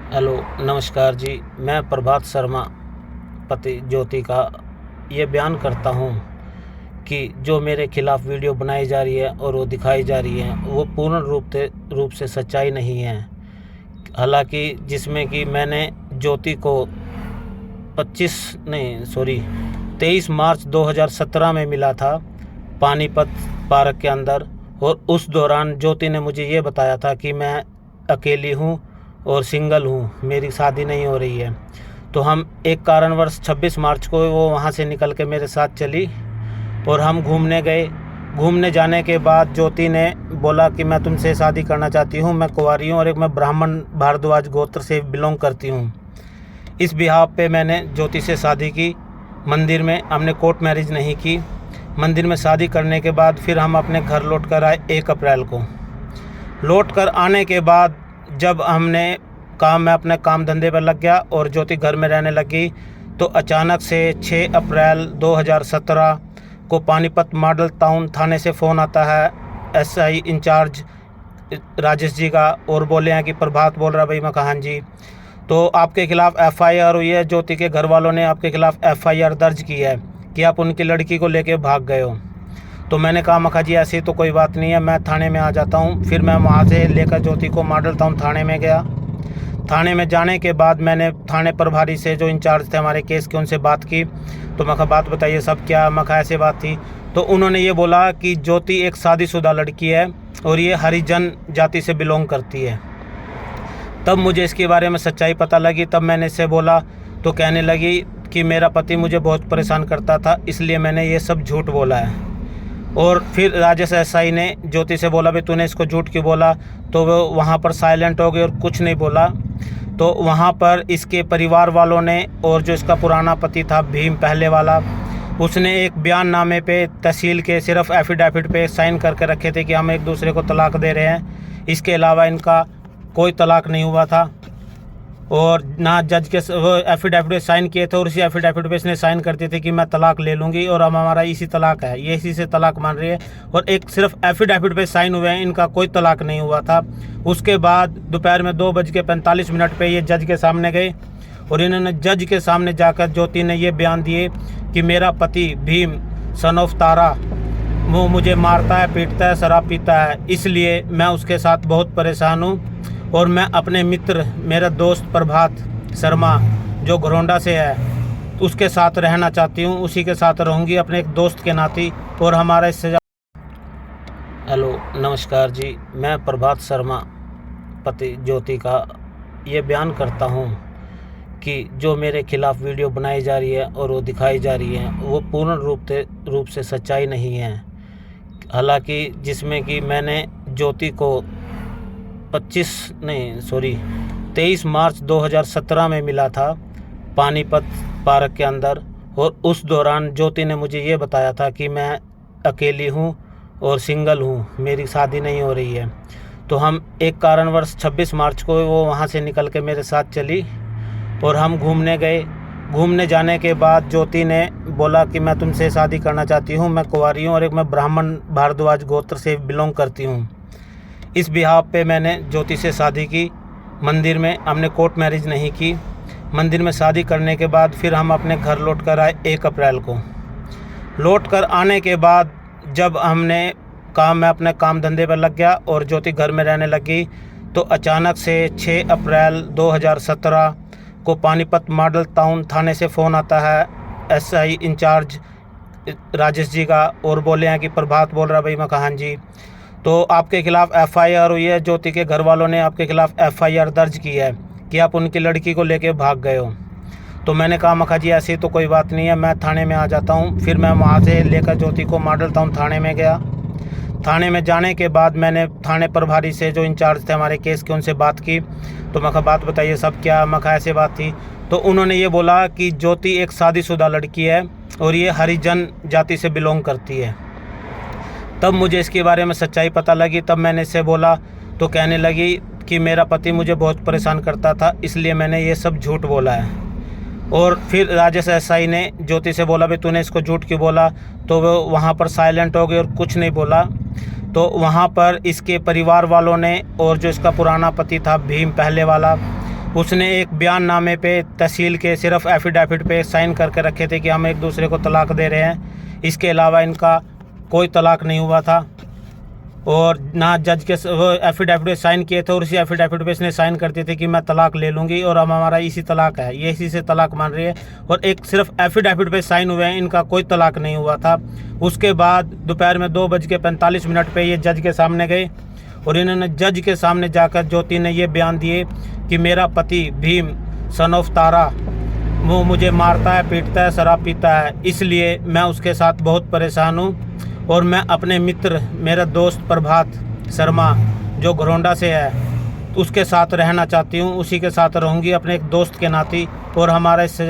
Hello, नमस्कार जी। मैं प्रभात शर्मा, पति ज्योति का ये बयान करता हूँ कि जो मेरे खिलाफ़ वीडियो बनाई जा रही है और वो दिखाई जा रही है, वो पूर्ण रूप से सच्चाई नहीं है। हालांकि जिसमें कि मैंने ज्योति को 23 मार्च 2017 में मिला था पानीपत पार्क के अंदर, और उस दौरान ज्योति ने मुझे ये बताया था कि मैं अकेली हूँ और सिंगल हूँ, मेरी शादी नहीं हो रही है। तो हम एक कारणवश 26 मार्च को वो वहाँ से निकल के मेरे साथ चली और हम घूमने गए। घूमने जाने के बाद ज्योति ने बोला कि मैं तुमसे शादी करना चाहती हूँ, मैं कुंवारी हूँ और एक मैं ब्राह्मण भारद्वाज गोत्र से बिलोंग करती हूँ। इस बिहाफ पे मैंने ज्योति से शादी की मंदिर में। हमने कोर्ट मैरिज नहीं की। मंदिर में शादी करने के बाद फिर हम अपने घर लौट कर आए 1 अप्रैल को। लौट कर आने के बाद जब मैं अपने काम धंधे पर लग गया और ज्योति घर में रहने लगी, तो अचानक से 6 अप्रैल 2017 को पानीपत मॉडल टाउन थाने से फ़ोन आता है एसआई इंचार्ज राजेश जी का, और बोले हैं कि प्रभात बोल रहा भाई। मैं कहा हाँ जी। तो आपके खिलाफ़ एफआईआर हुई है, ज्योति के घर वालों ने आपके खिलाफ़ एफआईआर दर्ज की है कि आप उनकी लड़की को लेके भाग गए हो। तो मैंने कहा मखा जी ऐसी तो कोई बात नहीं है, मैं थाने में आ जाता हूँ। फिर मैं वहाँ से लेकर ज्योति को मॉडल टाउन थाने में गया। थाने में जाने के बाद मैंने थाने प्रभारी से जो इंचार्ज थे हमारे केस के, उनसे बात की। तो मैं कहा बात बताइए सब क्या। मैं कहा ऐसे बात थी। तो उन्होंने ये बोला कि ज्योति एक शादीशुदा लड़की है और ये हरिजन जाति से बिलोंग करती है। तब मुझे इसके बारे में सच्चाई पता लगी। तब मैंने इससे बोला तो कहने लगी कि मेरा पति मुझे बहुत परेशान करता था, इसलिए मैंने ये सब झूठ बोला है। और फिर राजेश एसआई ने ज्योति से बोला भाई तूने इसको झूठ क्यों बोला। तो वो वहाँ पर साइलेंट हो गए और कुछ नहीं बोला। तो वहाँ पर इसके परिवार वालों ने और जो इसका पुराना पति था भीम पहले वाला, उसने एक बयाननामे पे तहसील के सिर्फ एफिडेविट पे साइन करके रखे थे कि हम एक दूसरे को तलाक दे रहे हैं। इसके अलावा इनका कोई तलाक नहीं हुआ था और ना जज के वो एफिडेविट साइन किए थे, और उसी एफिडेविट पे इसने साइन करती थी कि मैं तलाक ले लूँगी और अब हमारा इसी तलाक है, ये इसी से तलाक मान रही है। और एक सिर्फ एफिडेविट पे साइन हुए हैं, इनका कोई तलाक नहीं हुआ था। उसके बाद दोपहर में 2:45 पे ये जज के सामने गए और इन्होंने जज के सामने जाकर ज्योति ने ये बयान दिए कि मेरा पति भीम सन ऑफ तारा वो मुझे मारता है, पीटता है, शराब पीता है, इसलिए मैं उसके साथ बहुत परेशान हूँ। और मैं अपने मित्र, मेरा दोस्त प्रभात शर्मा जो घरौंडा से है, उसके साथ रहना चाहती हूँ, उसी के साथ रहूँगी अपने एक दोस्त के नाते। और हमारा इससे हेलो, नमस्कार जी। मैं प्रभात शर्मा, पति ज्योति का ये बयान करता हूँ कि जो मेरे खिलाफ़ वीडियो बनाई जा रही है और वो दिखाई जा रही है, वो पूर्ण रूप से सच्चाई नहीं है। हालांकि जिसमें कि मैंने ज्योति को 23 मार्च 2017 में मिला था पानीपत पार्क के अंदर, और उस दौरान ज्योति ने मुझे ये बताया था कि मैं अकेली हूँ और सिंगल हूँ, मेरी शादी नहीं हो रही है। तो हम एक कारणवश 26 मार्च को वो वहाँ से निकल के मेरे साथ चली और हम घूमने गए। घूमने जाने के बाद ज्योति ने बोला कि मैं तुमसे शादी करना चाहती हूँ, मैं कुंवारी हूँ और एक मैं ब्राह्मण भारद्वाज गोत्र से बिलोंग करती हूँ। इस बिहाफ पे मैंने ज्योति से शादी की मंदिर में। हमने कोर्ट मैरिज नहीं की। मंदिर में शादी करने के बाद फिर हम अपने घर लौट कर आए 1 अप्रैल को। लौट कर आने के बाद जब मैं अपने काम धंधे पर लग गया और ज्योति घर में रहने लगी, तो अचानक से 6 अप्रैल 2017 को पानीपत मॉडल टाउन थाने से फ़ोन आता है एसआई इंचार्ज राजेश जी का, और बोले हैं कि प्रभात बोल रहा भाई। मैं कहा हाँ जी। तो आपके खिलाफ़ एफआईआर हुई है, ज्योति के घर वालों ने आपके खिलाफ़ एफआईआर दर्ज की है कि आप उनकी लड़की को लेके भाग गए हो। तो मैंने कहा मखा जी ऐसी तो कोई बात नहीं है, मैं थाने में आ जाता हूँ। फिर मैं वहाँ से लेकर ज्योति को मॉडल टाउन थाने में गया। थाने में जाने के बाद मैंने थाने प्रभारी से जो इंचार्ज थे हमारे केस के, उनसे बात की। तो मैं कहा बात बताइए सब क्या। मैं कहा ऐसे बात थी। तो उन्होंने ये बोला कि ज्योति एक शादीशुदा लड़की है और ये हरिजन जाति से बिलोंग करती है। तब मुझे इसके बारे में सच्चाई पता लगी। तब मैंने इससे बोला तो कहने लगी कि मेरा पति मुझे बहुत परेशान करता था, इसलिए मैंने ये सब झूठ बोला है। और फिर राजेश एसआई ने ज्योति से बोला भाई तूने इसको झूठ क्यों बोला। तो वो वहाँ पर साइलेंट हो गए और कुछ नहीं बोला। तो वहाँ पर इसके परिवार वालों ने और जो इसका पुराना पति था भीम पहले वाला, उसने एक बयाननामे पे तहसील के सिर्फ एफिडेविट पे साइन करके रखे थे कि हम एक दूसरे को तलाक दे रहे हैं। इसके अलावा इनका कोई तलाक नहीं हुआ था और ना जज के वो एफिडेविट पे साइन किए थे और इसी एफिडेविट पे इसने साइन करते थे कि मैं तलाक ले लूँगी और अब हमारा इसी तलाक है, ये इसी से तलाक मान रही है। और एक सिर्फ एफिडेविट पे साइन हुए हैं, इनका कोई तलाक नहीं हुआ था। उसके बाद दोपहर में 2:45 पे ये जज के सामने गए और इन्होंने जज के सामने जाकर ज्योति ने ये बयान दिए कि मेरा पति भीम सन ऑफ तारा वो मुझे मारता है, पीटता है, शराब पीता है, इसलिए मैं उसके साथ बहुत परेशान हूँ और मैं अपने मित्र मेरा दोस्त प्रभात शर्मा जो घरोंडा से है उसके साथ रहना चाहती हूँ, उसी के साथ रहूँगी अपने एक दोस्त के नाते और हमारा इससे